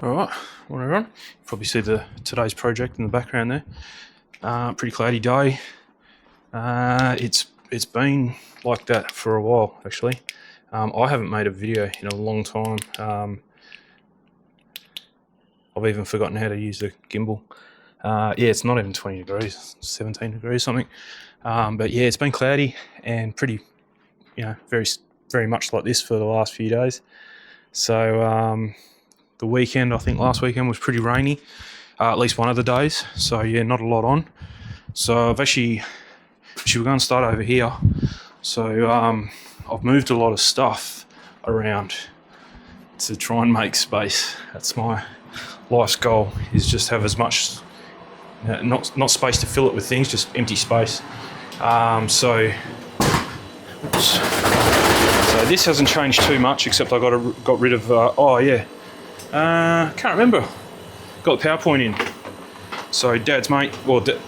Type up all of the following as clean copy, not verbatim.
Alright, morning everyone. You probably see today's project in the background there. Pretty cloudy day. It's been like that for a while actually. I haven't made a video in a long time. I've even forgotten how to use the gimbal. Yeah, it's not even 20 degrees, 17 degrees something. But yeah, it's been cloudy and pretty, very much like this for the last few days. So the weekend, I think last weekend was pretty rainy, at least one of the days. So yeah, not a lot on. So we're going to start over here. So I've moved a lot of stuff around to try and make space. That's my life's goal, is just have as much, not space to fill it with things, just empty space. So this hasn't changed too much, except I got rid of, can't remember. Got the PowerPoint in. So Dad's mate,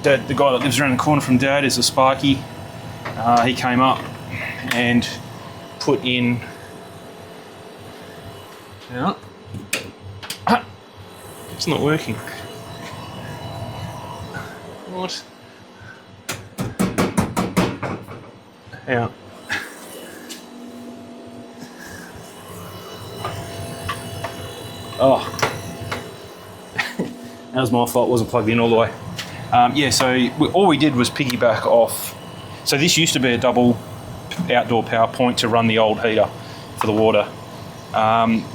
Dad, the guy that lives around the corner from Dad, is a Sparky. He came up and put in. Yeah. It's not working. What? Yeah. Oh, that was my fault, it wasn't plugged in all the way. Yeah, so all we did was piggyback off. So this used to be a double outdoor power point to run the old heater for the water.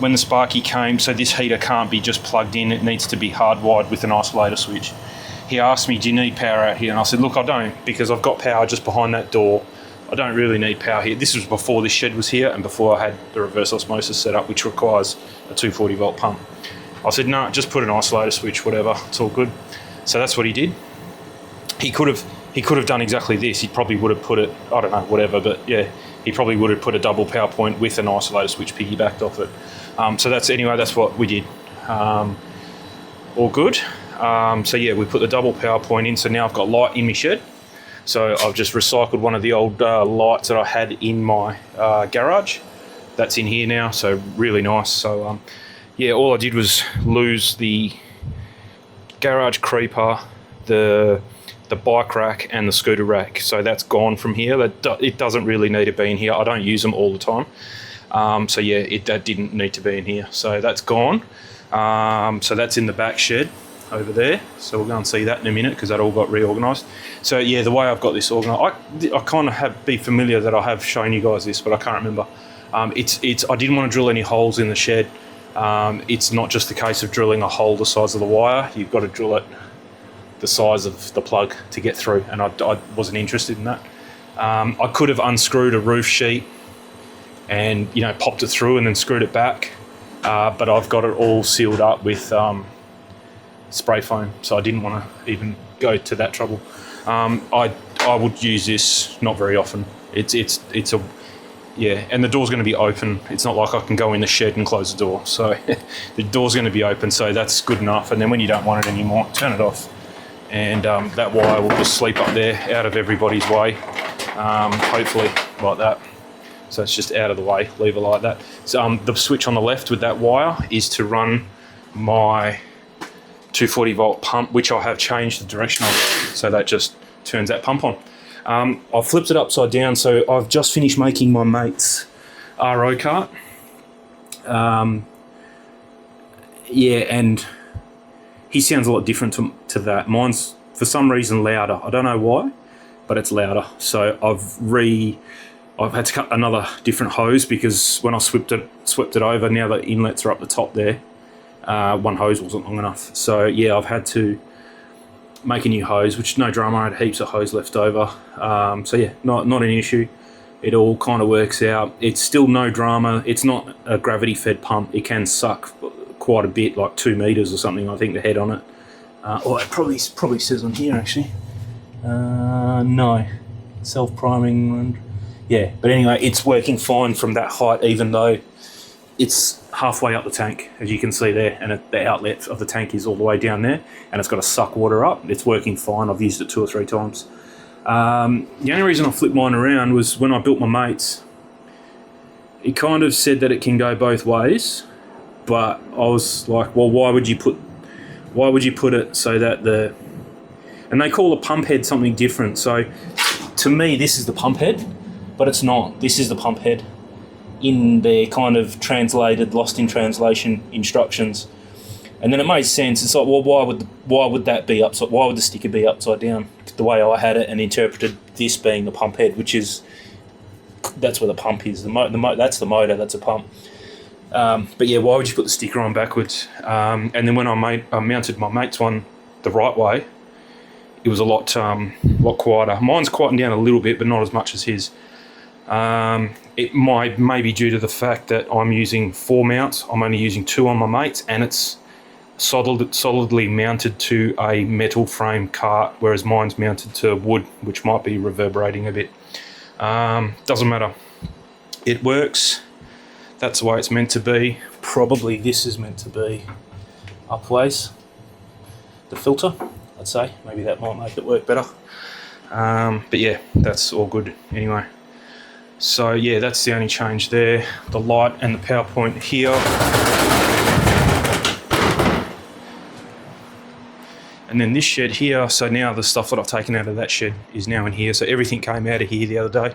When the Sparky came, so this heater can't be just plugged in, it needs to be hardwired with an isolator switch. He asked me, do you need power out here? And I said, look, I don't, because I've got power just behind that door. I don't really need power here. This was before this shed was here and before I had the reverse osmosis set up, which requires a 240 volt pump. I said, no, just put an isolator switch, whatever, it's all good. So that's what he did. He could have done exactly this. He probably would have put it, I don't know, whatever, but yeah, he probably would have put a double power point with an isolator switch piggybacked off it. So that's what we did. All good. So yeah, we put the double power point in, so now I've got light in my shed. So I've just recycled one of the old lights that I had in my garage. That's in here now, so really nice. So yeah, all I did was lose the garage creeper, the bike rack and the scooter rack. So that's gone from here. It doesn't really need to be in here. I don't use them all the time. So yeah, that didn't need to be in here. So that's gone. So that's in the back shed over there, so we'll go and see that in a minute because that all got reorganised. So yeah, the way I've got this organised, I kind of be familiar that I have shown you guys this, but I can't remember. I didn't want to drill any holes in the shed. It's not just the case of drilling a hole the size of the wire. You've got to drill it the size of the plug to get through, and I wasn't interested in that. I could have unscrewed a roof sheet and popped it through and then screwed it back, but I've got it all sealed up with spray foam, so I didn't want to even go to that trouble. I would use this not very often. It's and the door's going to be open. It's not like I can go in the shed and close the door. So the door's going to be open, so that's good enough. And then when you don't want it anymore, turn it off. And that wire will just sleep up there, out of everybody's way. Hopefully like that. So it's just out of the way. Leave it like that. So the switch on the left with that wire is to run my 240 volt pump, which I have changed the direction of, so that just turns that pump on. I've flipped it upside down, so I've just finished making my mate's RO cart. Yeah, and he sounds a lot different to that. Mine's for some reason louder. I don't know why, but it's louder. So I've had to cut another different hose because when I swept it over, now the inlets are up the top there. One hose wasn't long enough, so yeah, I've had to make a new hose, which no drama. I had heaps of hose left over, so yeah, not an issue. It all kind of works out. It's still no drama. It's not a gravity fed pump. It can suck quite a bit, like 2 meters or something, I think, the head on it. It probably says on here actually. No, self-priming. Yeah, but anyway, it's working fine from that height, even though it's halfway up the tank, as you can see there, and the outlet of the tank is all the way down there, and it's got to suck water up. It's working fine. I've used it 2 or 3 times. The only reason I flipped mine around was when I built my mate's, it kind of said that it can go both ways, but I was like, well, why would you put it so that and they call the pump head something different. So to me, this is the pump head, but it's not. This is the pump head in their kind of translated, lost in translation instructions. And then it made sense. It's like, well, why would that be upside? Why would the sticker be upside down? The way I had it and interpreted this being the pump head, that's where the pump is. That's the motor. That's a pump. But yeah, why would you put the sticker on backwards? And then when I mounted my mate's one the right way, it was a lot quieter. Mine's quietened down a little bit, but not as much as his. It may be due to the fact that I'm using 4 mounts. I'm only using 2 on my mate's, and it's solidly mounted to a metal frame cart, whereas mine's mounted to wood, which might be reverberating a bit. Doesn't matter. It works. That's the way it's meant to be. Probably this is meant to be upways. The filter, I'd say. Maybe that might make it work better. But yeah, that's all good anyway. So yeah, that's the only change there. The light and the power point here. And then this shed here, so now the stuff that I've taken out of that shed is now in here. So everything came out of here the other day.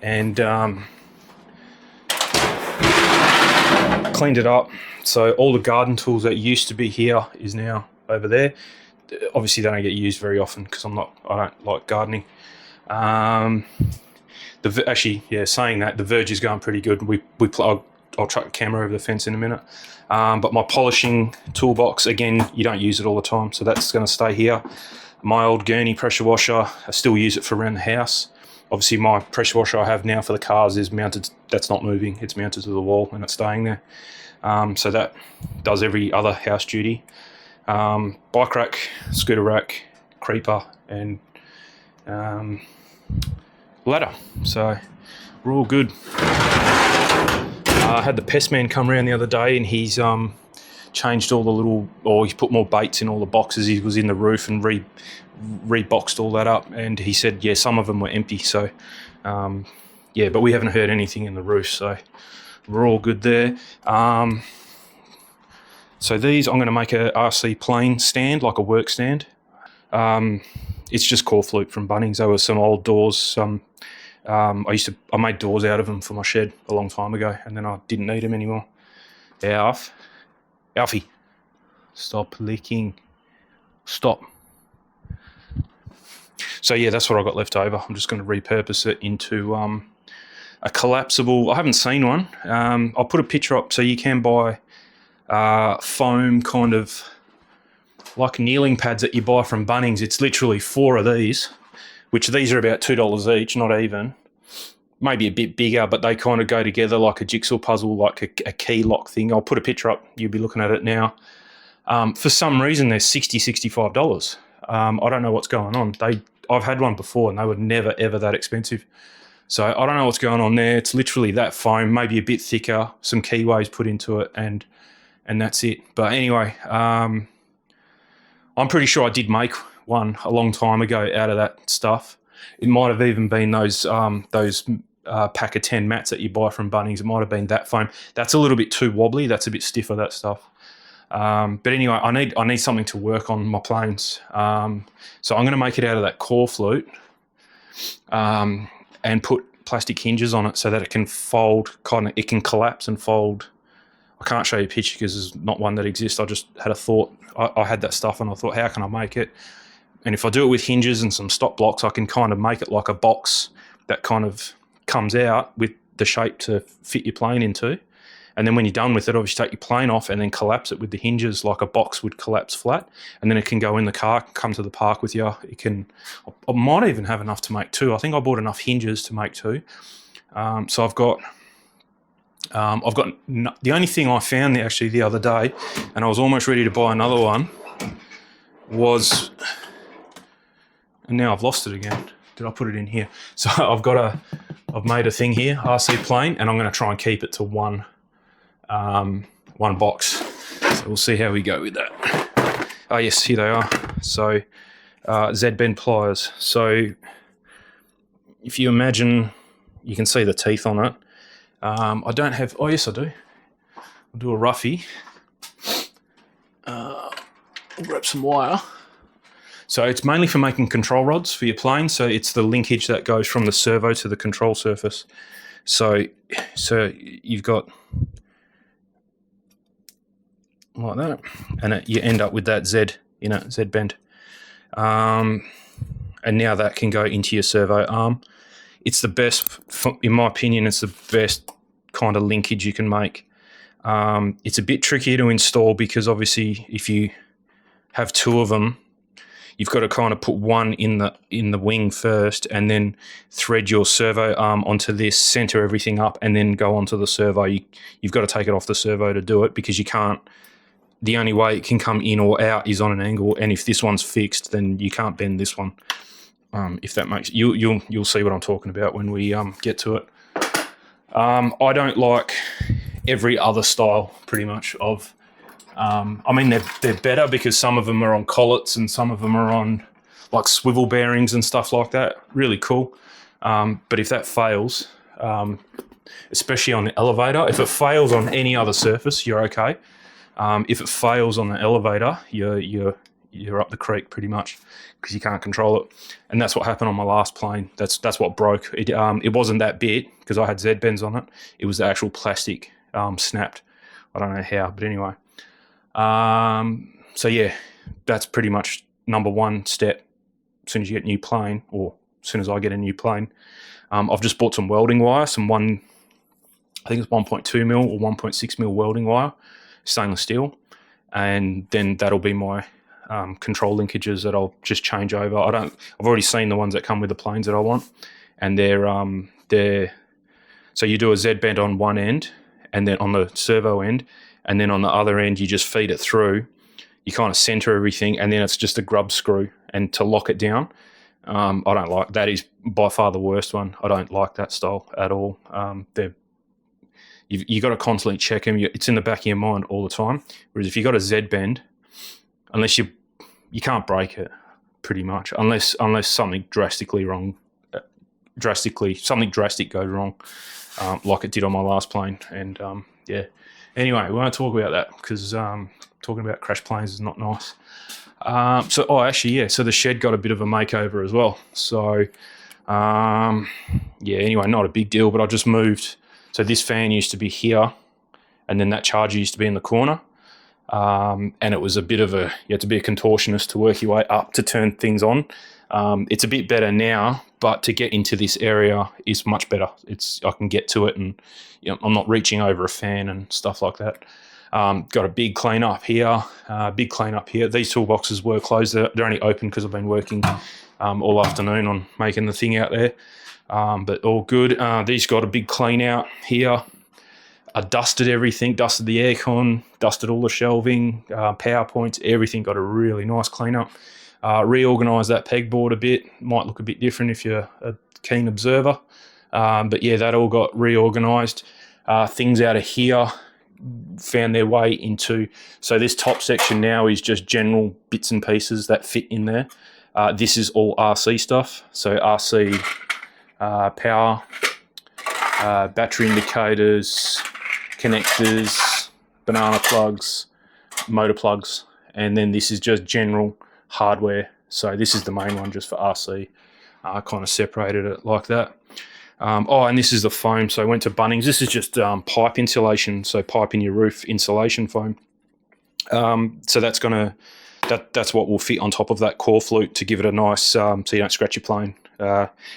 And cleaned it up. So all the garden tools that used to be here is now over there. Obviously they don't get used very often because I don't like gardening. Saying that, the verge is going pretty good. I'll chuck the camera over the fence in a minute. But my polishing toolbox, again, you don't use it all the time, so that's going to stay here. My old Gurney pressure washer, I still use it for around the house. Obviously, my pressure washer I have now for the cars is mounted, that's not moving, it's mounted to the wall and it's staying there. So that does every other house duty. Bike rack, scooter rack, creeper, and ladder. So we're all good. I had the pest man come around the other day, and he's changed all the he's put more baits in all the boxes. He was in the roof and reboxed all that up, and he said, yeah, some of them were empty. So, but we haven't heard anything in the roof, so we're all good there. So these, I'm going to make a RC plane stand, like a work stand. It's just core flute from Bunnings. There were some old doors, I made doors out of them for my shed a long time ago, and then I didn't need them anymore. Alfie, stop licking. Stop. So yeah, that's what I got left over. I'm just going to repurpose it into a collapsible. I haven't seen one. I'll put a picture up so you can buy foam kind of like kneeling pads that you buy from Bunnings. It's literally 4 of these, which these are about $2 each, not even. Maybe a bit bigger, but they kind of go together like a jigsaw puzzle, like a key lock thing. I'll put a picture up. You'll be looking at it now. For some reason, they're $60, $65. I don't know what's going on. I've had one before, and they were never, ever that expensive. So I don't know what's going on there. It's literally that foam, maybe a bit thicker, some keyways put into it, and that's it. But anyway, I'm pretty sure I did make one a long time ago out of that stuff. It might have even been those pack of 10 mats that you buy from Bunnings. It might have been that foam. That's a little bit too wobbly. That's a bit stiffer, that stuff. But anyway, I need something to work on my planes. So I'm going to make it out of that core flute and put plastic hinges on it so that it can fold, it can collapse and fold. I can't show you a picture because there's not one that exists. I just had a thought. I had that stuff and I thought, how can I make it? And if I do it with hinges and some stop blocks, I can kind of make it like a box that kind of comes out with the shape to fit your plane into. And then when you're done with it, obviously take your plane off and then collapse it with the hinges like a box would collapse flat. And then it can go in the car, come to the park with you. I might even have enough to make 2. I think I bought enough hinges to make 2. So I've got the only thing I found actually the other day, and I was almost ready to buy another one, was, and now I've lost it again. Did I put it in here? So I've made a thing here, RC plane, and I'm going to try and keep it to one box. So we'll see how we go with that. Oh yes, here they are. So Z-bend pliers. So if you imagine, you can see the teeth on it. I don't have, oh yes I do. I'll do a roughie. We'll grab some wire. So it's mainly for making control rods for your plane. So it's the linkage that goes from the servo to the control surface. So you've got like that, and you end up with that Z, Z bend. And now that can go into your servo arm. It's the best, in my opinion, it's the best kind of linkage you can make. It's a bit trickier to install because obviously if you have two of them, you've got to kind of put one in the wing first and then thread your servo arm onto this, center everything up, and then go onto the servo. You've got to take it off the servo to do it because you can't. The only way it can come in or out is on an angle, and if this one's fixed, then you can't bend this one. If that makes you'll see what I'm talking about when we get to it. I don't like every other style pretty much of. I mean, they're better because some of them are on collets and some of them are on like swivel bearings and stuff like that. Really cool. But if that fails, especially on the elevator, if it fails on any other surface, you're okay. If it fails on the elevator, you're up the creek pretty much because you can't control it. And that's what happened on my last plane. That's what broke. It wasn't that bit because I had Z bends on it. It was the actual plastic snapped. I don't know how, but anyway. So yeah, that's pretty much number one step. As soon as you get a new plane, or as soon as I get a new plane, I've just bought some welding wire, I think it's 1.2 mil or 1.6 mil welding wire, stainless steel, and then that'll be my control linkages that I'll just change over. I've already seen the ones that come with the planes that I want, and they're so you do a Z bend on one end, and then on the servo end. And then on the other end, you just feed it through. You kind of center everything, and then it's just a grub screw. And to lock it down, I don't like that. Is by far the worst one. I don't like that style at all. You got to constantly check them. It's in the back of your mind all the time. Whereas if you got a Z bend, unless you can't break it, pretty much, unless something drastically wrong, something drastic goes wrong, like it did on my last plane, and yeah. Anyway, we won't talk about that because talking about crash planes is not nice. So the shed got a bit of a makeover as well. So, anyway, not a big deal, but I just moved. So this fan used to be here, and then that charger used to be in the corner. And it was you had to be a contortionist to work your way up to turn things on. It's a bit better now, but to get into this area is much better. I can get to it, and I'm not reaching over a fan and stuff like that. Got a big clean up here. These toolboxes were closed. They're only open because I've been working all afternoon on making the thing out there. But all good. These got a big clean out here. I dusted everything, dusted the aircon, dusted all the shelving, power points, everything got a really nice clean up. Reorganised that pegboard a bit. Might look a bit different if you're a keen observer. But yeah, that all got reorganised. Things out of here found their way into... So this top section now is just general bits and pieces that fit in there. This is all RC stuff. So RC power, battery indicators, connectors, banana plugs, motor plugs, and then this is just general hardware. So this is the main one just for RC. I kind of separated it like that. And this is the foam. So I went to Bunnings. This is just pipe insulation, so pipe in your roof insulation foam. So that's what will fit on top of that core flute to give it a nice, so you don't scratch your plane.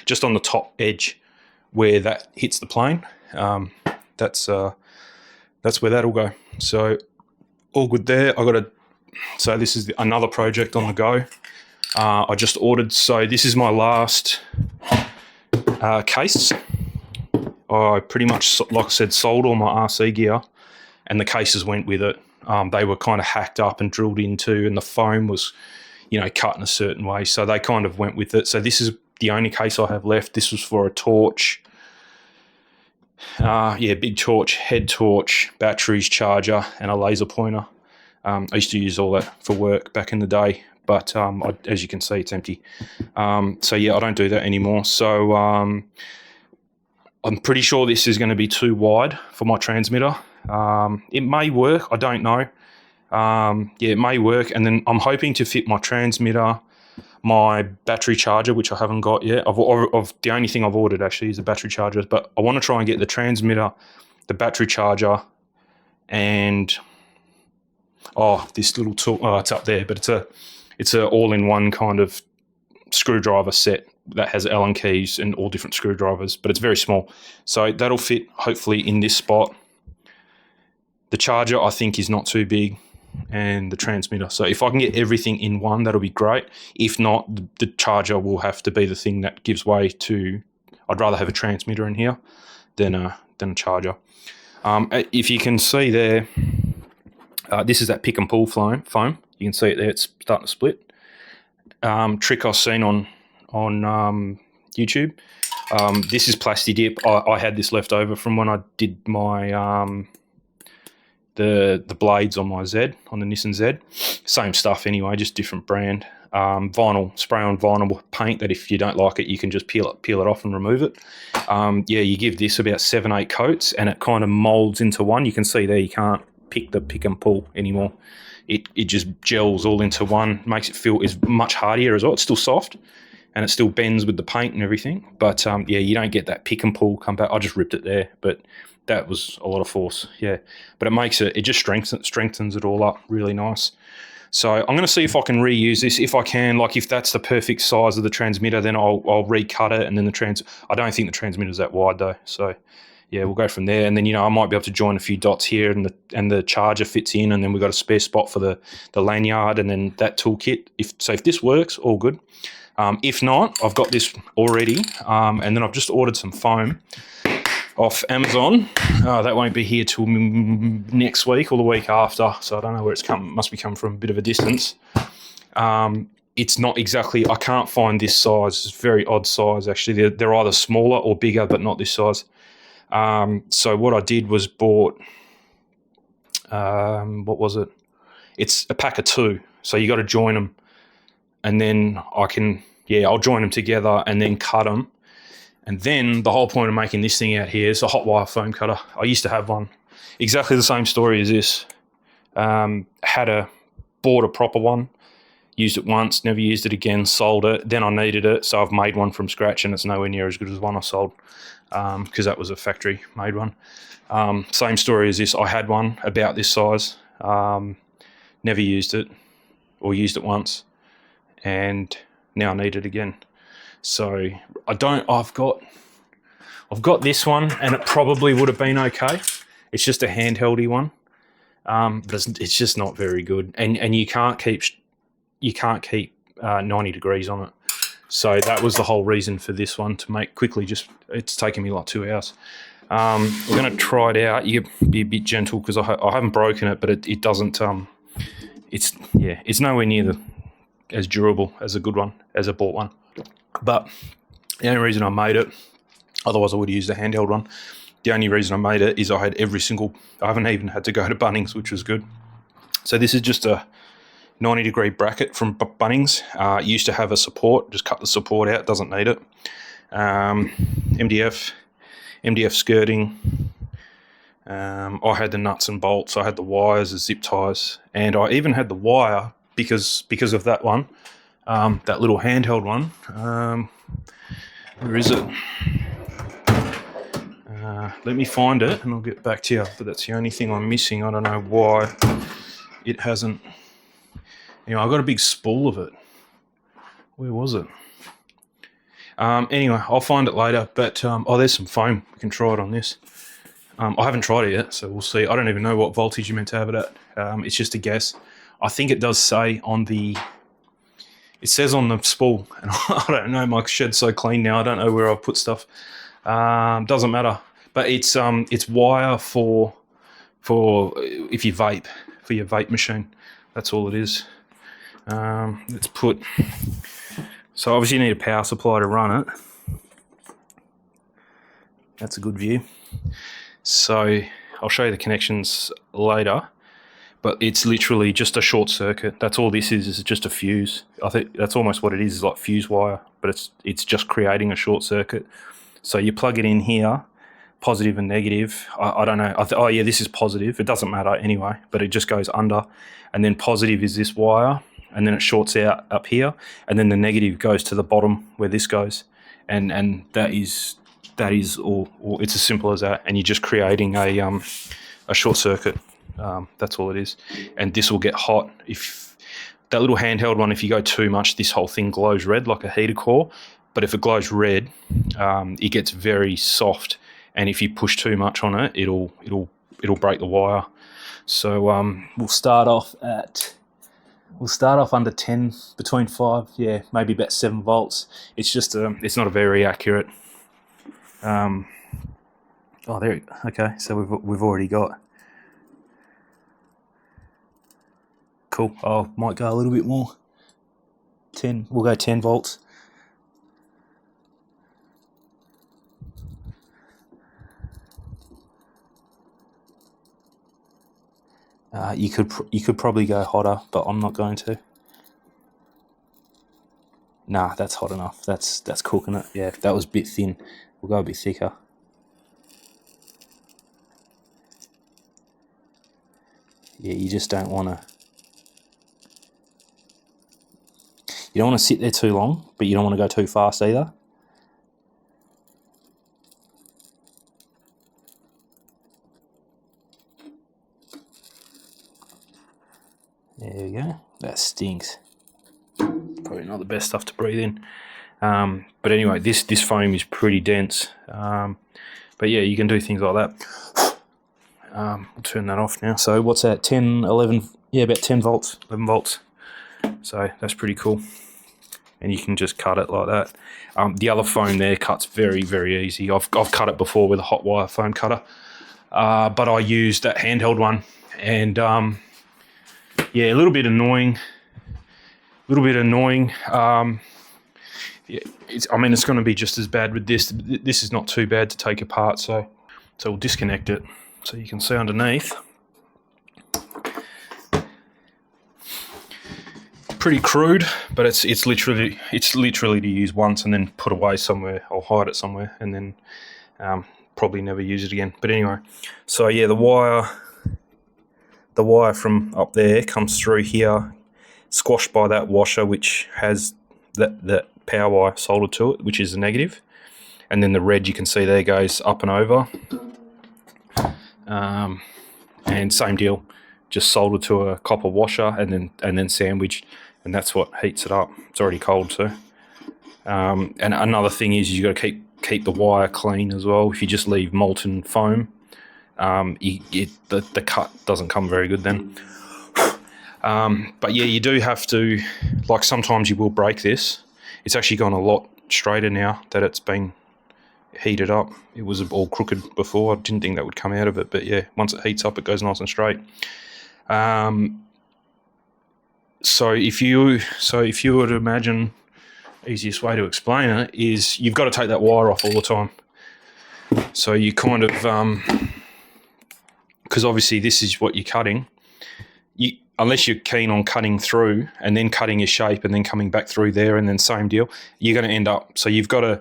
Just on the top edge where that hits the plane, that's where that'll go. So all good there. So this is another project on the go. I just ordered. So this is my last case. I pretty much, like I said, sold all my RC gear, and the cases went with it. They were kind of hacked up and drilled into, and the foam was, cut in a certain way. So they kind of went with it. So this is the only case I have left. This was for a torch. Big torch, head torch, batteries, charger, and a laser pointer. I used to use all that for work back in the day, but as you can see, it's empty. I don't do that anymore. So I'm pretty sure this is going to be too wide for my transmitter. It may work. I don't know. Yeah, it may work. And then I'm hoping to fit my transmitter, my battery charger, which I haven't got yet. The only thing I've ordered actually is the battery charger, but I want to try and get the transmitter, the battery charger, and this little tool. Oh, it's up there, but it's a all-in-one kind of screwdriver set that has Allen keys and all different screwdrivers, but it's very small. So that'll fit hopefully in this spot. The charger I think is not too big, and the transmitter. So if I can get everything in one, that'll be great. If not, the charger will have to be the thing that gives way to. I'd rather have a transmitter in here than a charger. If you can see there, this is that pick and pull foam. You can see it there. It's starting to split. Trick I've seen on YouTube. This is Plastidip. I had this left over from when I did my the blades on my Z, on the Nissan Z. Same stuff anyway, just different brand. Vinyl, spray on vinyl paint that if you don't like it, you can just peel it off and remove it. Yeah, you give this about 7-8 coats and it kind of molds into one. You can see there you can't pick and pull anymore. It just gels all into one, makes it feel is much hardier as well. It's still soft and it still bends with the paint and everything. But yeah, you don't get that pick and pull come back. I just ripped it there, but that was a lot of force, yeah. But it just strengthens it all up really nice. So I'm going to see if I can reuse this. If I can, like if that's the perfect size of the transmitter, then I'll recut it. And then I don't think the transmitter's that wide though. So yeah, we'll go from there. And then, I might be able to join a few dots here and the charger fits in, and then we've got a spare spot for the lanyard and then that toolkit. If this works, all good. If not, I've got this already. And then I've just ordered some foam off Amazon. That won't be here till next week or the week after, so I don't know where it's come. Must be coming from a bit of a distance. It's not exactly. I can't find this size. It's a very odd size actually. They're either smaller or bigger, but not this size. So what I did was bought. What was it? It's a pack of 2. So you got to join them, and then I'll join them together and then cut them. And then the whole point of making this thing out here is a hot wire foam cutter. I used to have one. Exactly the same story as this. Bought a proper one, used it once, never used it again, sold it. Then I needed it, so I've made one from scratch, and it's nowhere near as good as the one I sold because that was a factory made one. Same story as this. I had one about this size, never used it or used it once, and now I need it again. So I've got this one, and it probably would have been okay. It's just a handheldy one, but it's just not very good. And you can't keep 90 degrees on it. So that was the whole reason for this one to make quickly. It's taken me like 2 hours. We're going to try it out. You be a bit gentle because I haven't broken it, but it doesn't. It's nowhere near as durable as a good one, as a bought one. But the only reason I made it, otherwise I would have used a handheld one. The only reason I made it is I haven't even had to go to Bunnings, which was good. So this is just a 90-degree bracket from Bunnings. It used to have a support, just cut the support out, doesn't need it. MDF skirting. I had the nuts and bolts, I had the wires, the zip ties, and I even had the wire because of that one. That little handheld one. Where is it? Let me find it and I'll get back to you. But that's the only thing I'm missing. I don't know why it hasn't. Anyway, I got a big spool of it. Where was it? Anyway, I'll find it later. But there's some foam. We can try it on this. I haven't tried it yet, so we'll see. I don't even know what voltage you're meant to have it at. It's just a guess. I think it does say on the. It says on the spool, and I don't know, my shed's so clean now, I don't know where I've put stuff. Doesn't matter. But it's wire for if you vape, for your vape machine. That's all it is. Let's put... So obviously you need a power supply to run it. That's a good view. So I'll show you the connections later. But it's literally just a short circuit. That's all this is just a fuse. I think that's almost what it is like fuse wire, but it's just creating a short circuit. So you plug it in here, positive and negative. I don't know. Oh yeah, this is positive. It doesn't matter anyway, but it just goes under. And then positive is this wire, and then it shorts out up here, and then the negative goes to the bottom where this goes, and that is all. It's as simple as that. And you're just creating a short circuit. That's all it is. And this will get hot if that little handheld one. If you go too much, this whole thing glows red like a heater core. But if it glows red, it gets very soft, and if you push too much on it, it'll break the wire. So we'll start off under 10, between 5, yeah, maybe about 7 volts. It's just it's not a very accurate. Oh, there. Okay, so we've already got. Cool. Oh, might go a little bit more. 10. We'll go 10 volts. You could probably go hotter, but I'm not going to. Nah, that's hot enough. That's cooking it. Yeah, that was a bit thin. We'll go a bit thicker. Yeah, you just don't want to. You don't want to sit there too long, but you don't want to go too fast either. There we go. That stinks. Probably not the best stuff to breathe in. But anyway, this foam is pretty dense. But yeah, you can do things like that. We'll turn that off now. So what's that? 10, 11? Yeah, about 10 volts, 11 volts. So that's pretty cool. And you can just cut it like that. The other foam there cuts very, very easy. I've cut it before with a hot wire foam cutter. But I used that handheld one, and yeah, a little bit annoying. Yeah, it's going to be just as bad with this. This is not too bad to take apart, so we'll disconnect it so you can see underneath. Pretty crude, but it's literally to use once and then put away somewhere. I'll hide it somewhere and then probably never use it again. But anyway, so yeah, the wire from up there comes through here, squashed by that washer, which has that power wire soldered to it, which is the negative, and then the red you can see there goes up and over, and same deal, just soldered to a copper washer and then sandwiched, and that's what heats it up. It's already cold too. And another thing is you got to keep the wire clean as well. If you just leave molten foam, the cut doesn't come very good then. But yeah, you do have to, like, sometimes you will break this. It's actually gone a lot straighter now that it's been heated up. It was all crooked before. I didn't think that would come out of it, but yeah, once it heats up, it goes nice and straight. So if you were to imagine, easiest way to explain it is you've got to take that wire off all the time. So you kind of, because obviously this is what you're cutting. Unless you're keen on cutting through and then cutting your shape and then coming back through there and then same deal, you're going to end up. So you've got to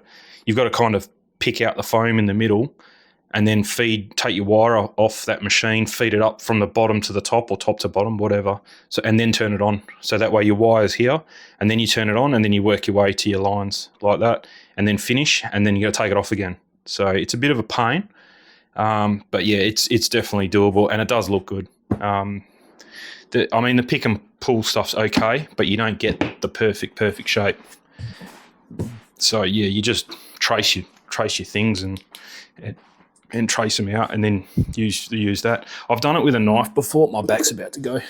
kind of pick out the foam in the middle and then take your wire off that machine, feed it up from the bottom to the top or top to bottom, whatever. So and then turn it on. So that way your wire's here, and then you turn it on, and then you work your way to your lines like that, and then finish, and then you got to take it off again. So it's a bit of a pain, but yeah, it's definitely doable, and it does look good. The pick and pull stuff's okay, but you don't get the perfect shape. So yeah, you just trace your things and trace them out, and then use that. I've done it with a knife before. My back's about to go.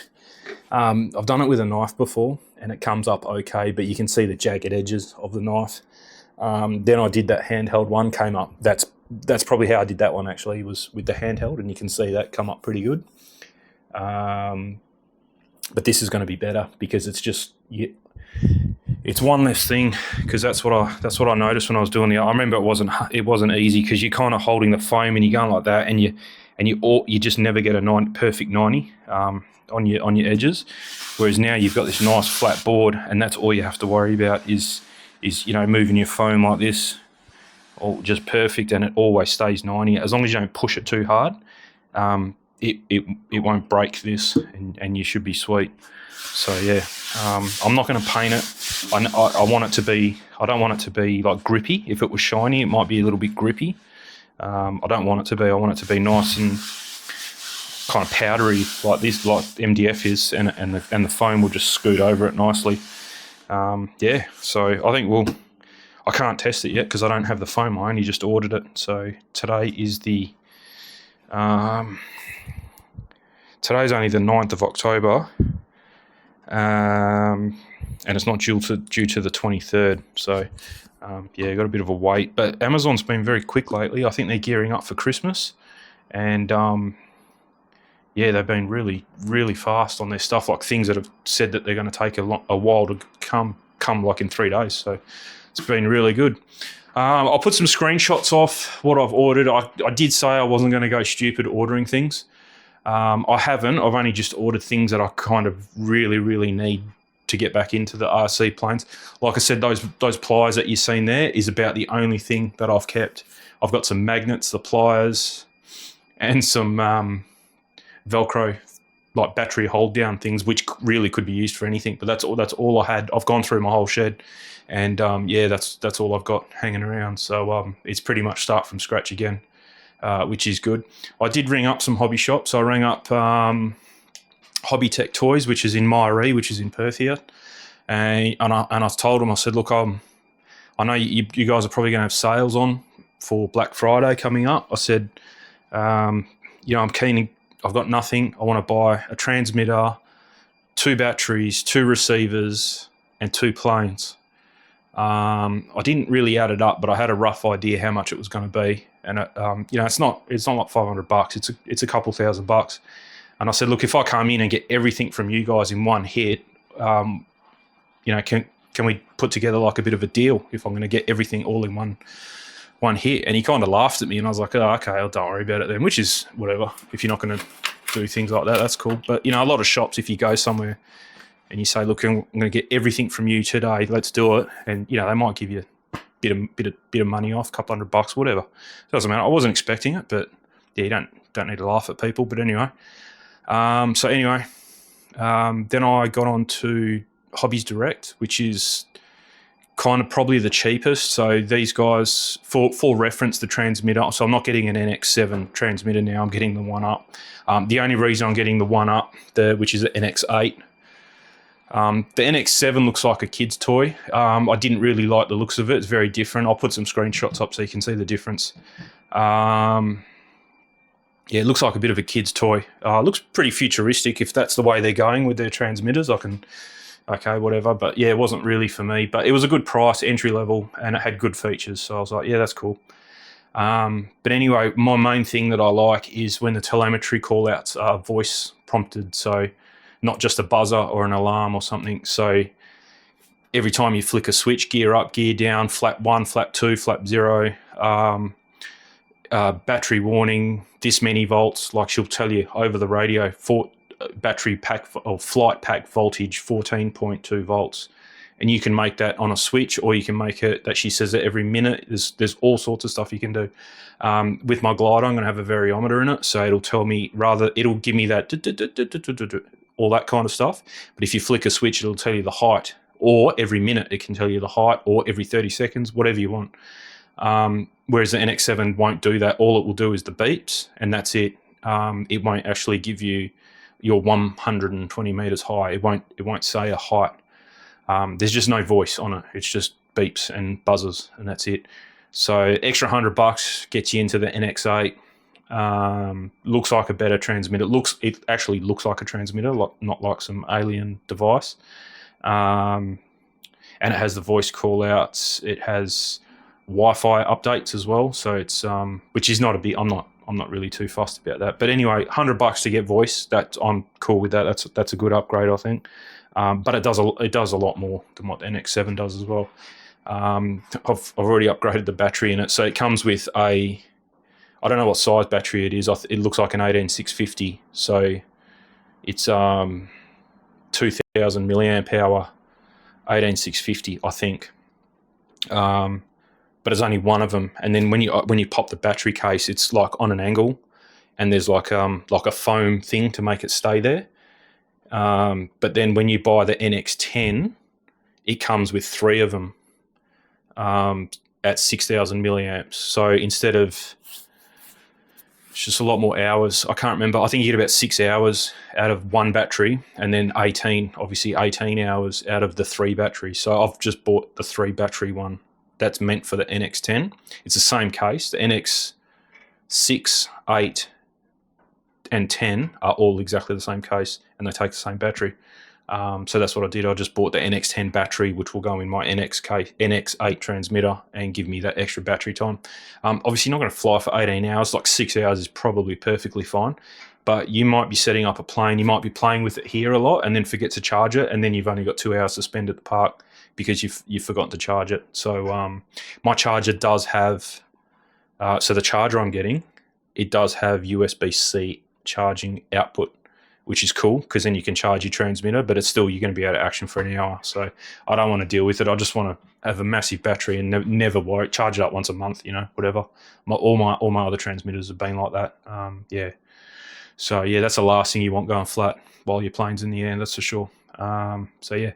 I've done it with a knife before, and it comes up okay, but you can see the jagged edges of the knife. Then I did that handheld one, came up. That's probably how I did that one actually, was with the handheld, and you can see that come up pretty good. But this is going to be better because it's just it's one less thing, because that's what I noticed when I was doing I remember it wasn't easy because you're kind of holding the foam and you're going like that, and you just never get a perfect 90 on your edges. Whereas now you've got this nice flat board, and that's all you have to worry about is moving your foam like this or just perfect, and it always stays 90. As long as you don't push it too hard, it won't break this, and you should be sweet. So yeah, I'm not going to paint it. I want it to be. I don't want it to be like grippy. If it was shiny, it might be a little bit grippy. I don't want it to be. I want it to be nice and kind of powdery like this, like MDF is, and the foam will just scoot over it nicely. Yeah, so I think I can't test it yet because I don't have the foam. I only just ordered it. So today is today's only the 9th of October, and it's not due to the 23rd. So yeah, got a bit of a wait. But Amazon's been very quick lately. I think they're gearing up for Christmas, and yeah, they've been really, really fast on their stuff. Like things that have said that they're going to take a while to come like in 3 days. So it's been really good. I'll put some screenshots off what I've ordered. I did say I wasn't going to go stupid ordering things. I haven't. I've only just ordered things that I kind of really, really need to get back into the RC planes. Like I said, those pliers that you've seen there is about the only thing that I've kept. I've got some magnets, the pliers, and some Velcro, like battery hold down things, which really could be used for anything. But that's all I had. I've gone through my whole shed, and yeah, that's all I've got hanging around. So it's pretty much start from scratch again, which is good. I did ring up some hobby shops. I rang up Hobby Tech Toys, which is in Myaree, which is in Perth here, and I told them, I said, look, I know you guys are probably going to have sales on for Black Friday coming up. I said, I'm keen. I've got nothing. I want to buy a transmitter, 2 batteries, 2 receivers, and 2 planes. I didn't really add it up, but I had a rough idea how much it was going to be. And it's not like $500. It's a couple $1,000. And I said, look, if I come in and get everything from you guys in one hit, can we put together like a bit of a deal if I'm going to get everything all in one hit? And he kind of laughed at me, and I was like, oh, okay, don't worry about it then, which is whatever. If you're not going to do things like that, that's cool. But, a lot of shops, if you go somewhere and you say, look, I'm going to get everything from you today, let's do it. And, they might give you a bit of money off, a couple $100, whatever. It doesn't matter. I wasn't expecting it, but yeah, you don't need to laugh at people. But anyway, then I got on to Hobbies Direct, which is kind of probably the cheapest. So these guys, for reference, the transmitter. So I'm not getting an NX7 transmitter now. I'm getting the One Up. The only reason I'm getting the One Up, which is an NX8. The NX7 looks like a kid's toy. I didn't really like the looks of it. It's very different. I'll put some screenshots up so you can see the difference. Yeah, it looks like a bit of a kid's toy. Looks pretty futuristic if that's the way they're going with their transmitters. Okay, whatever. But yeah, it wasn't really for me. But it was a good price, entry level, and it had good features. So I was like, yeah, that's cool. But anyway, my main thing that I like is when the telemetry call-outs are voice prompted. So not just a buzzer or an alarm or something. So every time you flick a switch, gear up, gear down, flap 1, flap 2, flap 0, battery warning, this many volts, like she'll tell you over the radio, battery pack or flight pack voltage 14.2 volts, and you can make that on a switch, or you can make it that she says it every minute. There's all sorts of stuff you can do. With my glider, I'm going to have a variometer in it, so it'll tell me, it'll give me that all that kind of stuff. But if you flick a switch, it'll tell you the height, or every minute it can tell you the height, or every 30 seconds, whatever you want. Whereas the NX7 won't do that. All it will do is the beeps, and that's it. It won't actually give you your 120 meters high. It won't say a height. There's just no voice on it. It's just beeps and buzzes, and that's it. So extra $100 gets you into the NX8. Looks like a better transmitter. It actually looks like a transmitter, not like some alien device. And it has the voice call outs. It has Wi-Fi updates as well. So it's which is not a big. I'm not really too fussed about that. But anyway, $100 to get voice. That I'm cool with that. That's a good upgrade, I think. But it does a lot more than what the NX7 does as well. I've already upgraded the battery in it, so it comes with I don't know what size battery it is. It looks like an 18650. So it's 2000 milliamp hour 18650, I think. but it's only one of them. And then when you pop the battery case, it's like on an angle, and there's like a foam thing to make it stay there. But then when you buy the NX10, it comes with 3 of them at 6,000 milliamps. So instead of, it's just a lot more hours. I can't remember. I think you get about 6 hours out of one battery, and then 18 hours out of the 3 batteries. So I've just bought the 3 battery one that's meant for the NX10. It's the same case. The NX6, 8, and 10 are all exactly the same case, and they take the same battery. So that's what I did. I just bought the NX10 battery, which will go in my NX8 transmitter and give me that extra battery time. Obviously, not going to fly for 18 hours. Like 6 hours is probably perfectly fine. But you might be setting up a plane. You might be playing with it here a lot and then forget to charge it, and then you've only got 2 hours to spend at the park because you've forgotten to charge it. So my charger does have. So the charger I'm getting, it does have USB-C charging output, which is cool because then you can charge your transmitter, but it's still, you're going to be out of action for an hour. So I don't want to deal with it. I just want to have a massive battery and never worry. Charge it up once a month, whatever. All my other transmitters have been like that. Yeah. So yeah, that's the last thing you want going flat while your plane's in the air. That's for sure. So yeah,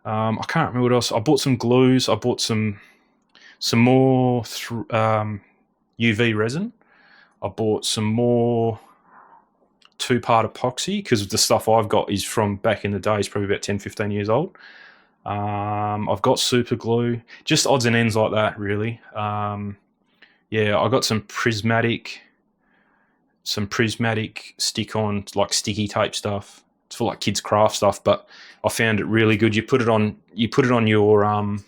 I can't remember what else. I bought some glues. I bought some more UV resin. I bought some more 2-part epoxy because the stuff I've got is from back in the day. It's probably about 10, 15 years old. I've got super glue, just odds and ends like that, really. Yeah, I got some prismatic stick-on, like sticky tape stuff. It's for like kids' craft stuff, but I found it really good. You put it on your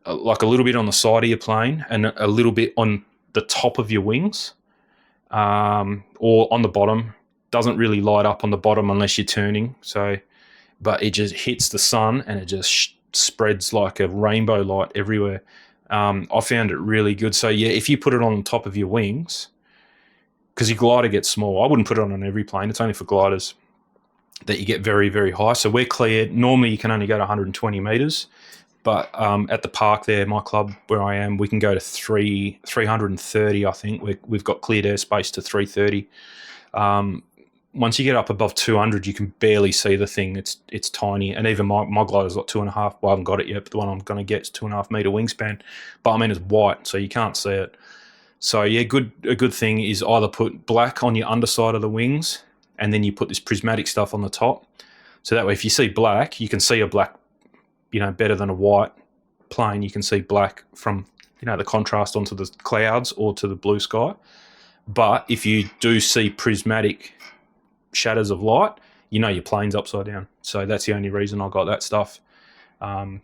like a little bit on the side of your plane and a little bit on the top of your wings. Or on the bottom. Doesn't really light up on the bottom unless you're turning. So, but it just hits the sun and it just spreads like a rainbow light everywhere. I found it really good. So yeah, if you put it on top of your wings, because your glider gets small, I wouldn't put it on every plane. It's only for gliders that you get very, very high. So we're cleared. Normally you can only go to 120 meters. But at the park there, my club where I am, we can go to 330, I think. We've got cleared airspace to 330. Once you get up above 200, you can barely see the thing. It's tiny. And even my glider's got 2.5. Well, I haven't got it yet, but the one I'm going to get is 2.5 meter wingspan. But I mean, it's white, so you can't see it. So yeah, a good thing is either put black on your underside of the wings, and then you put this prismatic stuff on the top. So that way, if you see black, you can see a black, better than a white plane. You can see black from, the contrast onto the clouds or to the blue sky. But if you do see prismatic shadows of light, your plane's upside down. So that's the only reason I got that stuff.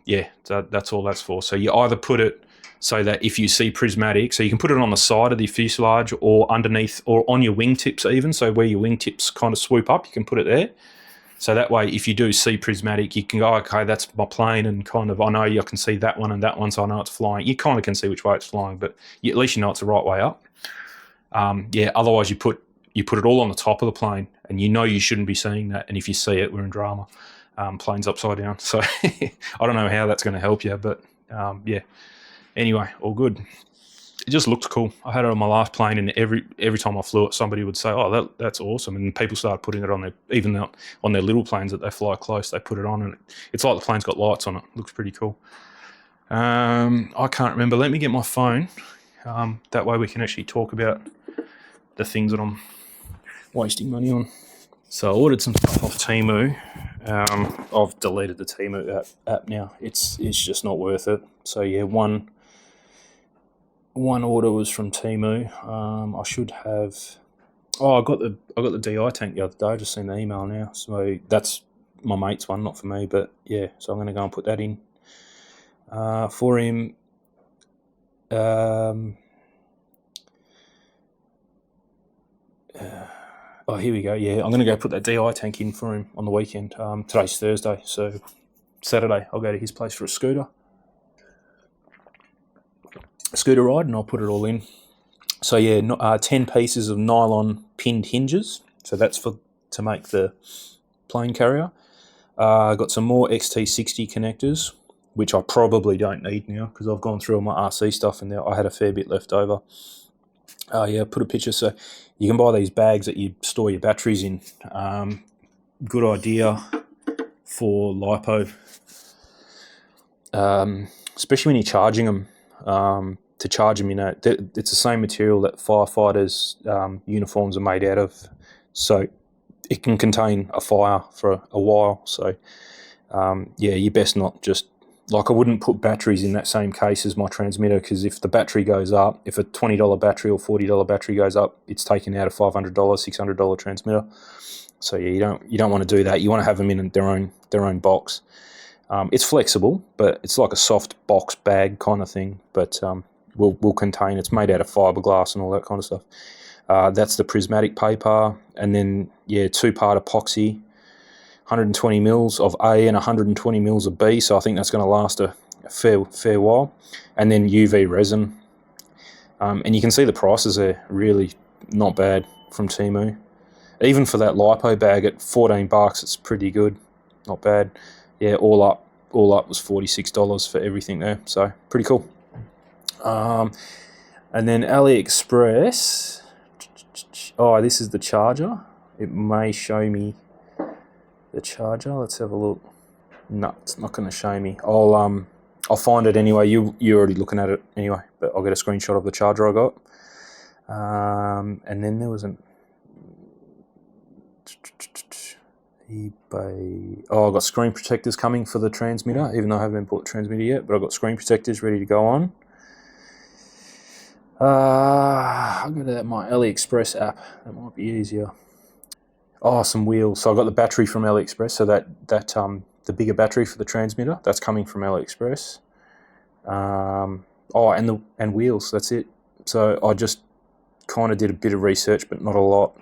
Yeah, that's all that's for. So you either put it so that if you see prismatic, so you can put it on the side of the fuselage or underneath or on your wingtips even. So where your wingtips kind of swoop up, you can put it there. So that way, if you do see prismatic, you can go, okay, that's my plane, and kind of, I know you can see that one and that one, so I know it's flying. You kind of can see which way it's flying, but at least you know it's the right way up. Yeah, otherwise you put it all on the top of the plane, and you shouldn't be seeing that, and if you see it, we're in drama. Plane's upside down. So I don't know how that's going to help you, but yeah. Anyway, all good. It just looked cool. I had it on my last plane, and every time I flew it, somebody would say, "Oh, that's awesome!" And people started putting it on their little planes that they fly close. They put it on, and it's like the plane's got lights on it. Looks pretty cool. I can't remember. Let me get my phone. That way we can actually talk about the things that I'm wasting money on. So I ordered some stuff off Temu. I've deleted the Temu app now. It's just not worth it. So yeah, one order was from Temu. I should have. Oh, I got the DI tank the other day. I just seen the email now. So that's my mate's one, not for me. But yeah, so I'm going to go and put that in for him. Oh, here we go. Yeah, I'm going to go put that DI tank in for him on the weekend. Today's Thursday, so Saturday I'll go to his place for a scooter ride, and I'll put it all in. So yeah, 10 pieces of nylon pinned hinges. So that's to make the plane carrier. Got some more XT60 connectors which I probably don't need now because I've gone through all my RC stuff and I had a fair bit left over. Put a picture. So you can buy these bags that you store your batteries in. Good idea for LiPo, especially when you're charging them. To charge them, it's the same material that firefighters' uniforms are made out of, so it can contain a fire for a while. So you best not just, like, I wouldn't put batteries in that same case as my transmitter, because if the battery goes up, if a $20 battery or $40 battery goes up, it's taken out a $500, $600 transmitter. So you don't want to do that. You want to have them in their own box. It's flexible, but it's like a soft box bag kind of thing. But will contain. It's made out of fiberglass and all that kind of stuff. That's the prismatic paper, and then 2-part epoxy, 120 mils of A and 120 mils of B. So I think that's going to last a fair while. And then UV resin. And you can see the prices are really not bad from Temu. Even for that LiPo bag at $14, it's pretty good. Not bad. Yeah, all up was $46 for everything there. So pretty cool. And then AliExpress. Oh, this is the charger. It may show me the charger. Let's have a look. No, it's not going to show me. I'll find it anyway. You're already looking at it anyway, but I'll get a screenshot of the charger I got. And then there was an eBay. Oh, I've got screen protectors coming for the transmitter, even though I haven't bought the transmitter yet, but I've got screen protectors ready to go on. I'll go to my AliExpress app. That might be easier. Oh, some wheels. So I got the battery from AliExpress. So that the bigger battery for the transmitter, that's coming from AliExpress. And wheels. That's it. So I just kind of did a bit of research, but not a lot.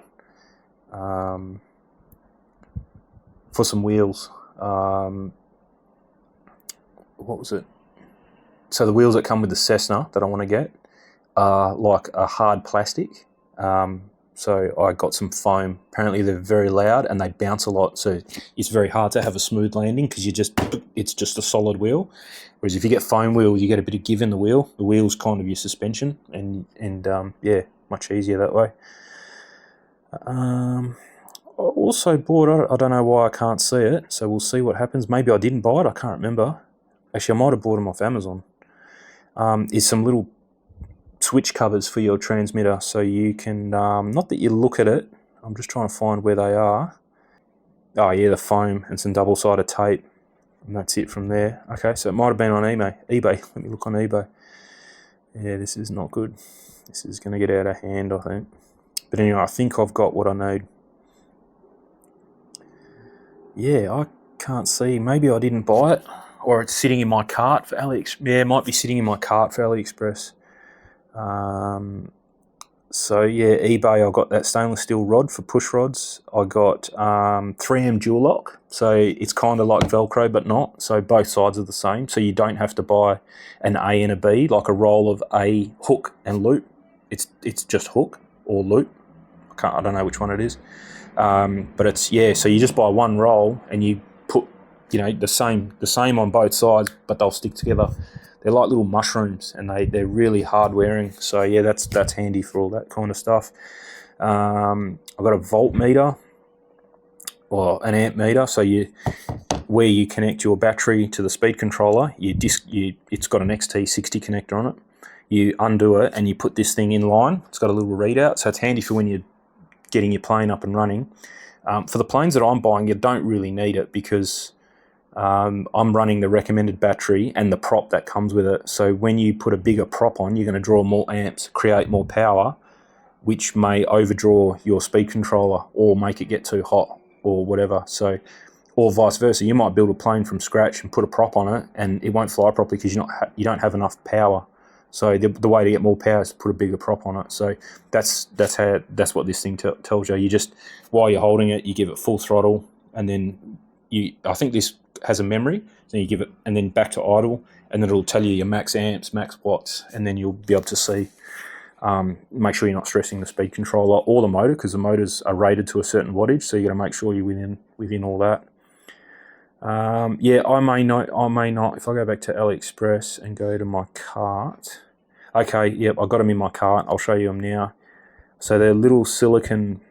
For some wheels. What was it? So the wheels that come with the Cessna that I want to get are like a hard plastic. So I got some foam. Apparently they're very loud and they bounce a lot. So it's very hard to have a smooth landing because it's just a solid wheel. Whereas if you get foam wheels, you get a bit of give in the wheel. The wheel's kind of your suspension, and much easier that way. I also bought, I don't know why I can't see it, so we'll see what happens. Maybe I didn't buy it, I can't remember. Actually, I might have bought them off Amazon. Is some little switch covers for your transmitter, so you can, not that you look at it, I'm just trying to find where they are. Oh yeah, the foam and some double-sided tape, and that's it from there. Okay, so it might have been on eBay. Let me look on eBay. Yeah, this is not good. This is going to get out of hand, I think. But anyway, I think I've got what I need. Yeah, I can't see. Maybe I didn't buy it, or it's sitting in my cart for AliExpress. Yeah, it might be sitting in my cart for AliExpress. eBay, I got that stainless steel rod for push rods. I got 3M dual lock, so it's kind of like Velcro but not. So both sides are the same. So you don't have to buy an A and a B, like a roll of A hook and loop. It's just hook or loop. I don't know which one it is. But it's, so you just buy one roll and you put, the same on both sides, but they'll stick together. They're like little mushrooms, and they're really hard wearing. So yeah, that's handy for all that kind of stuff. I've got a voltmeter or an amp meter. So where you connect your battery to the speed controller, it's got an XT60 connector on it. You undo it and you put this thing in line. It's got a little readout, so it's handy for when you're getting your plane up and running. For the planes that I'm buying, you don't really need it because I'm running the recommended battery and the prop that comes with it. So when you put a bigger prop on, you're going to draw more amps, create more power, which may overdraw your speed controller or make it get too hot or whatever. So, or vice versa. You might build a plane from scratch and put a prop on it and it won't fly properly because you don't have enough power. So the way to get more power is to put a bigger prop on it. So that's what this thing tells you. You just, while you're holding it, you give it full throttle, and then I think this has a memory. So you give it, and then back to idle, and then it'll tell you your max amps, max watts, and then you'll be able to see. Make sure you're not stressing the speed controller or the motor, because the motors are rated to a certain wattage. So you got to make sure you're within all that. Yeah, I may not. If I go back to AliExpress and go to my cart. Okay, yep, I got them in my cart. I'll show you them now. So they're little silicon.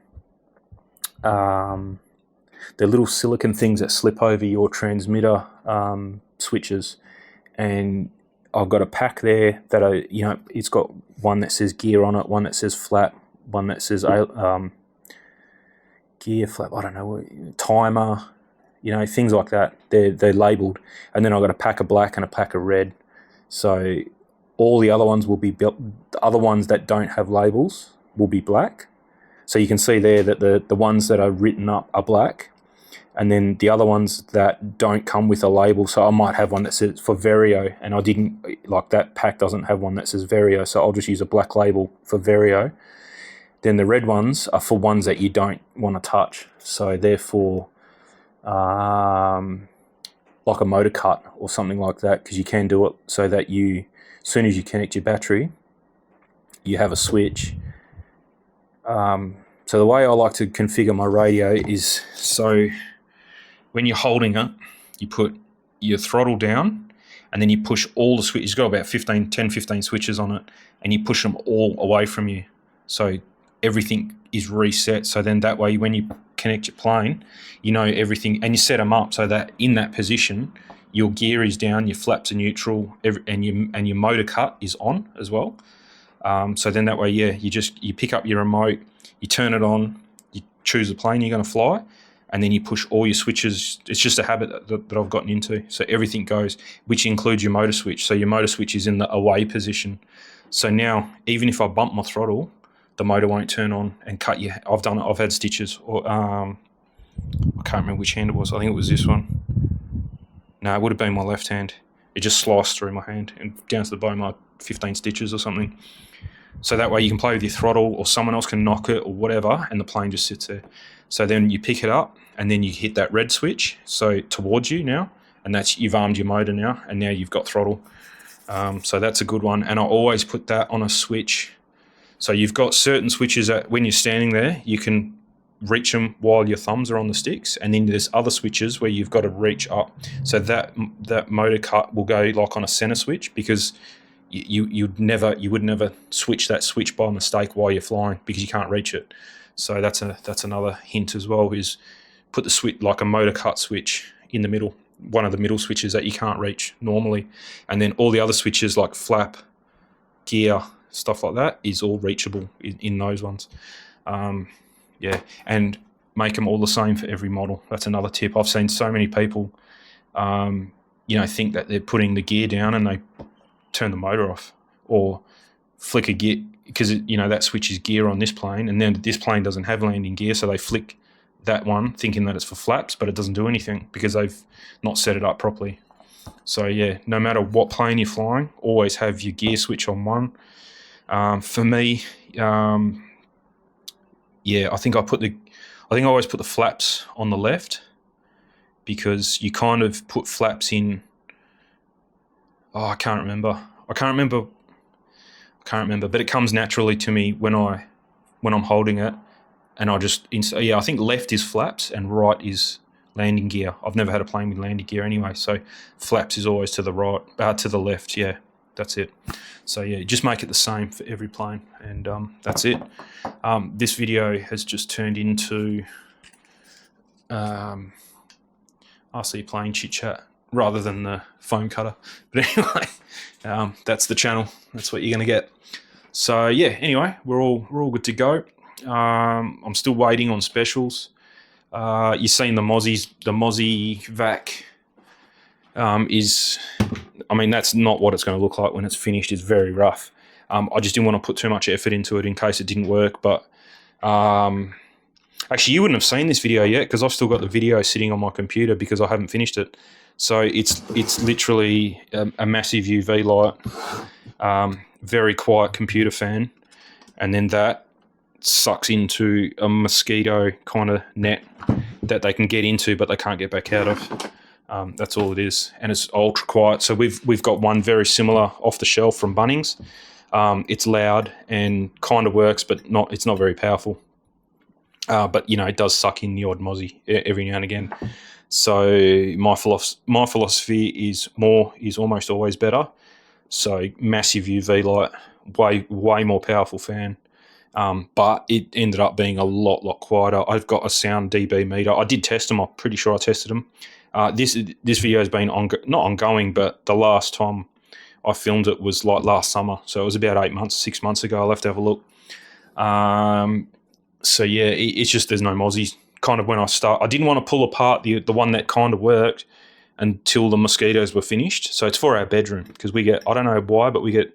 They're little silicon things that slip over your transmitter switches, and I've got a pack there that it's got one that says gear on it, one that says flat, one that says gear flap. I don't know, timer. Things like that. They're labelled, and then I've got a pack of black and a pack of red. So all the other ones will be built. The other ones that don't have labels will be black. So you can see there that the ones that are written up are black, and then the other ones that don't come with a label. So I might have one that says for Vario, and I didn't like that pack doesn't have one that says Vario, so I'll just use a black label for Vario. Then the red ones are for ones that you don't want to touch. So therefore, like a motor cut or something like that, because you can do it so that as soon as you connect your battery, you have a switch. So the way I like to configure my radio is, so when you're holding it, you put your throttle down, and then you push all the switches. You've got about 10-15 switches on it, and you push them all away from you. So everything is reset. So then that way, when you connect your plane, everything, and you set them up so that in that position, your gear is down, your flaps are neutral, and your motor cut is on as well. So then that way, you pick up your remote, you turn it on, you choose the plane you're going to fly, and then you push all your switches. It's just a habit that I've gotten into. So everything goes, which includes your motor switch. So your motor switch is in the away position. So now, even if I bump my throttle, the motor won't turn on and cut you. I've done it. I've had stitches. Or I can't remember which hand it was. I think it was this one. No, it would have been my left hand. It just sliced through my hand and down to the bone, like 15 stitches or something. So that way you can play with your throttle, or someone else can knock it or whatever, and the plane just sits there. So then you pick it up, and then you hit that red switch, so towards you now, and you've armed your motor now, and now you've got throttle. So that's a good one, and I always put that on a switch. So you've got certain switches that when you're standing there, you can reach them while your thumbs are on the sticks, and then there's other switches where you've got to reach up. So that motor cut will go like on a center switch, because you would never switch that switch by mistake while you're flying, because you can't reach it. So that's another hint as well, is put the switch, like a motor cut switch, in the middle, one of the middle switches that you can't reach normally, and then all the other switches like flap, gear, stuff like that is all reachable in those ones. And make them all the same for every model. That's another tip. I've seen so many people, think that they're putting the gear down and they turn the motor off, or flick a gear, because that switch is gear on this plane, and then this plane doesn't have landing gear, so they flick that one thinking that it's for flaps, but it doesn't do anything because they've not set it up properly. So yeah, no matter what plane you're flying, always have your gear switch on one. For me, I think I always put the flaps on the left, because you kind of put flaps in. Oh, I can't remember, but it comes naturally to me when I'm holding it, and I think left is flaps and right is landing gear. I've never had a plane with landing gear anyway, so flaps is always to the right, to the left. Yeah, that's it. So yeah, just make it the same for every plane, and that's it. This video has just turned into RC plane chit chat rather than the foam cutter. But anyway, that's the channel. That's what you're going to get. So yeah, anyway, we're all good to go. I'm still waiting on specials. You've seen the Mozzie vac that's not what it's going to look like when it's finished. It's very rough. I just didn't want to put too much effort into it in case it didn't work. But actually, you wouldn't have seen this video yet, because I've still got the video sitting on my computer because I haven't finished it. So it's literally a massive UV light, very quiet computer fan, and then that sucks into a mosquito kind of net that they can get into but they can't get back out of. That's all it is, and it's ultra quiet. So we've got one very similar off the shelf from Bunnings. It's loud and kind of works, but it's not very powerful. But you know, it does suck in the odd mozzie every now and again. So my philosophy is more is almost always better. So massive UV light, way more powerful fan. But it ended up being a lot quieter. I've got a sound dB meter. I did test them. I'm pretty sure I tested them. This video has been not ongoing, but the last time I filmed it was like last summer. So it was about 6 months ago. I'll have to have a look. So yeah, it's just there's no mozzies. Kind of when I didn't want to pull apart the one that kind of worked until the mosquitoes were finished. So it's for our bedroom because we get, I don't know why, but we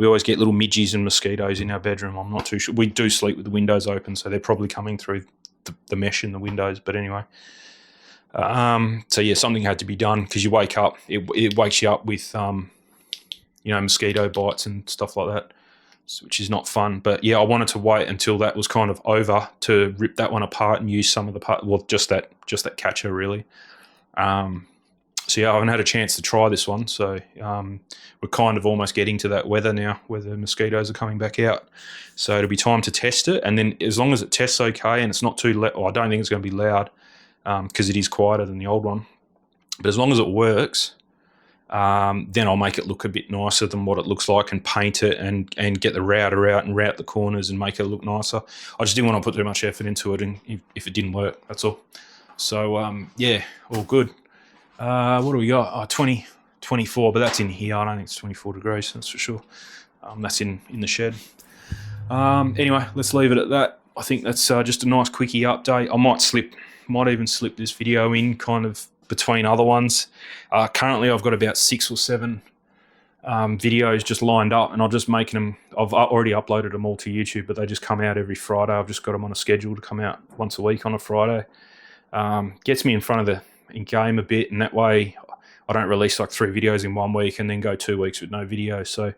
always get little midges and mosquitoes in our bedroom. I'm not too sure. We do sleep with the windows open, so they're probably coming through the mesh in the windows. But anyway, so yeah, something had to be done because you wake up, it wakes you up with mosquito bites and stuff like that, which is not fun. But yeah, I wanted to wait until that was kind of over to rip that one apart and use some of the part. Well, just that catcher really. So yeah, I haven't had a chance to try this one. So we're kind of almost getting to that weather now where the mosquitoes are coming back out. So it'll be time to test it. And then as long as it tests okay and it's not too loud, I don't think it's going to be loud because it is quieter than the old one. But as long as it works, then I'll make it look a bit nicer than what it looks like and paint it and get the router out and route the corners and make it look nicer. I just didn't want to put too much effort into it and if it didn't work, that's all. So yeah, all good. What do we got? 24, but that's in here. I don't think it's 24 degrees, that's for sure. That's in the shed. Anyway, let's leave it at that. I think that's just a nice quickie update. I might even slip this video in kind of between other ones. Currently, I've got about 6 or 7 videos just lined up, and I'm just making them. I've already uploaded them all to YouTube, but they just come out every Friday. I've just got them on a schedule to come out once a week on a Friday. Gets me in front of the game a bit, and that way I don't release like 3 videos in 1 week and then go 2 weeks with no video. So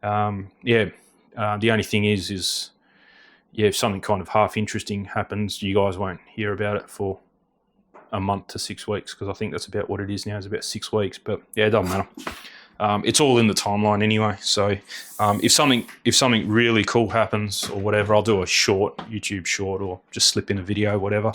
the only thing is if something kind of half interesting happens, you guys won't hear about it for a month to 6 weeks, because I think that's about what it is now. It's about 6 weeks, but yeah, it doesn't matter. It's all in the timeline anyway. So if something really cool happens or whatever, I'll do a YouTube short or just slip in a video, whatever.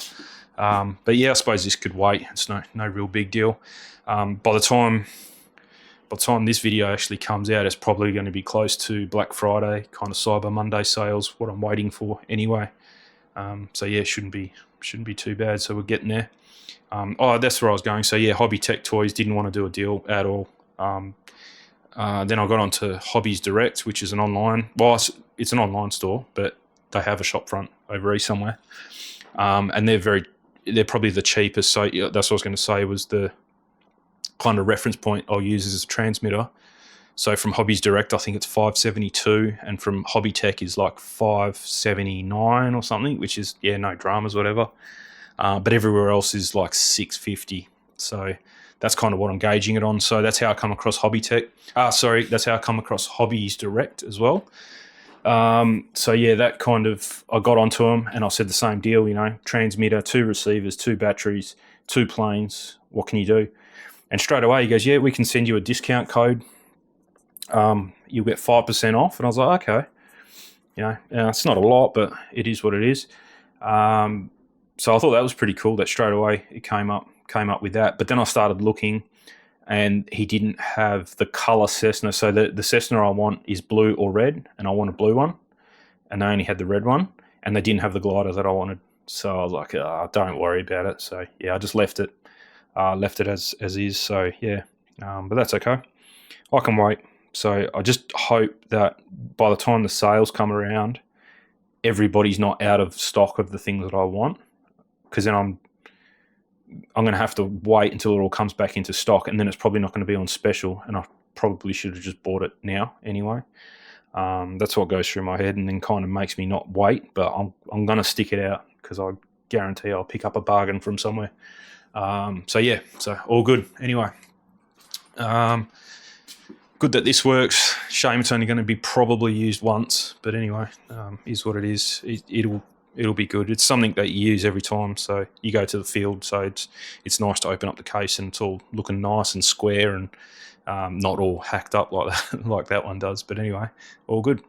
But yeah, I suppose this could wait. It's no real big deal. By the time this video actually comes out, it's probably going to be close to Black Friday, kind of Cyber Monday sales, what I'm waiting for anyway. So yeah, shouldn't be too bad. So we're getting there. That's where I was going. So yeah, Hobby Tech Toys didn't want to do a deal at all. Then I got onto Hobbies Direct, which is an online. Well, it's an online store, but they have a shop front over east somewhere, and they're probably the cheapest. So yeah, that's what I was going to say was the kind of reference point I'll use as a transmitter. So from Hobbies Direct, I think it's $572, and from Hobby Tech is like $579 or something, which is no dramas, whatever. But everywhere else is like $650. So that's kind of what I'm gauging it on. So that's how I come across Hobby Tech. That's how I come across Hobbies Direct as well. So yeah, that kind of, I got onto them and I said the same deal, transmitter, 2 receivers, 2 batteries, 2 planes. What can you do? And straight away he goes, yeah, we can send you a discount code. You'll get 5% off. And I was like, okay, it's not a lot, but it is what it is. So I thought that was pretty cool that straight away it came up with that. But then I started looking, and he didn't have the color Cessna. So the Cessna I want is blue or red, and I want a blue one. And they only had the red one, and they didn't have the glider that I wanted. So I was like, don't worry about it. So yeah, I just left it as is. So yeah, but that's okay. I can wait. So I just hope that by the time the sales come around, everybody's not out of stock of the things that I want, because then I'm going to have to wait until it all comes back into stock, and then it's probably not going to be on special, and I probably should have just bought it now anyway. That's what goes through my head, and then kind of makes me not wait, but I'm going to stick it out because I guarantee I'll pick up a bargain from somewhere. So yeah, so all good. Anyway, good that this works. Shame it's only going to be probably used once, but anyway, is what it is. It'll be good. It's something that you use every time. So you go to the field, so it's nice to open up the case and it's all looking nice and square and not all hacked up like that one does. But anyway, all good.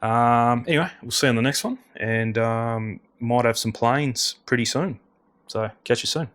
Anyway, we'll see you on the next one. And might have some planes pretty soon. So catch you soon.